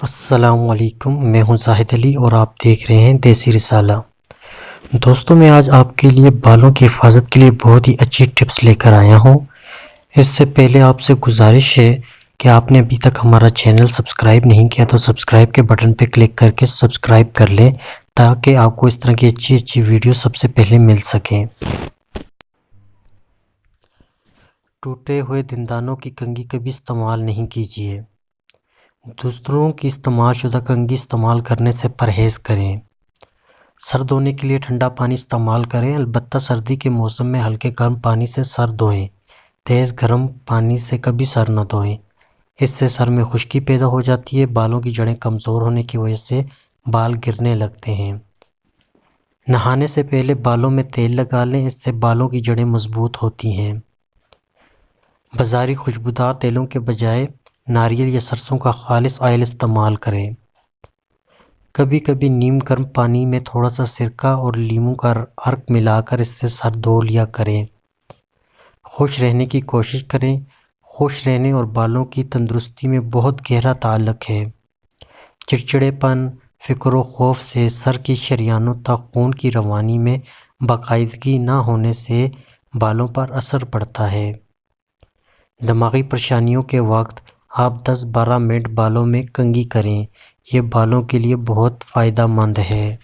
السلام علیکم، میں ہوں زاہد علی اور آپ دیکھ رہے ہیں دیسی رسالہ۔ دوستوں، میں آج آپ کے لیے بالوں کی حفاظت کے لیے بہت ہی اچھی ٹپس لے کر آیا ہوں۔ اس سے پہلے آپ سے گزارش ہے کہ آپ نے ابھی تک ہمارا چینل سبسکرائب نہیں کیا تو سبسکرائب کے بٹن پہ کلک کر کے سبسکرائب کر لیں تاکہ آپ کو اس طرح کی اچھی اچھی ویڈیو سب سے پہلے مل سکیں۔ ٹوٹے ہوئے دندانوں کی کنگھی کبھی استعمال نہیں کیجیے۔ دوسروں کی استعمال شدہ کنگھی استعمال کرنے سے پرہیز کریں۔ سر دھونے کے لیے ٹھنڈا پانی استعمال کریں، البتہ سردی کے موسم میں ہلکے گرم پانی سے سر دھوئیں۔ تیز گرم پانی سے کبھی سر نہ دھوئیں، اس سے سر میں خشکی پیدا ہو جاتی ہے۔ بالوں کی جڑیں کمزور ہونے کی وجہ سے بال گرنے لگتے ہیں۔ نہانے سے پہلے بالوں میں تیل لگا لیں، اس سے بالوں کی جڑیں مضبوط ہوتی ہیں۔ بازاری خوشبودار تیلوں کے بجائے ناریل یا سرسوں کا خالص آئل استعمال کریں۔ کبھی کبھی نیم گرم پانی میں تھوڑا سا سرکہ اور لیموں کا عرق ملا کر اس سے سر دھو لیا کریں۔ خوش رہنے کی کوشش کریں۔ خوش رہنے اور بالوں کی تندرستی میں بہت گہرا تعلق ہے۔ چڑچڑے پن، فکر و خوف سے سر کی شریانوں تک خون کی روانی میں باقاعدگی نہ ہونے سے بالوں پر اثر پڑتا ہے۔ دماغی پریشانیوں کے وقت آپ 10-12 منٹ بالوں میں کنگھی کریں، یہ بالوں کے لیے بہت فائدہ مند ہے۔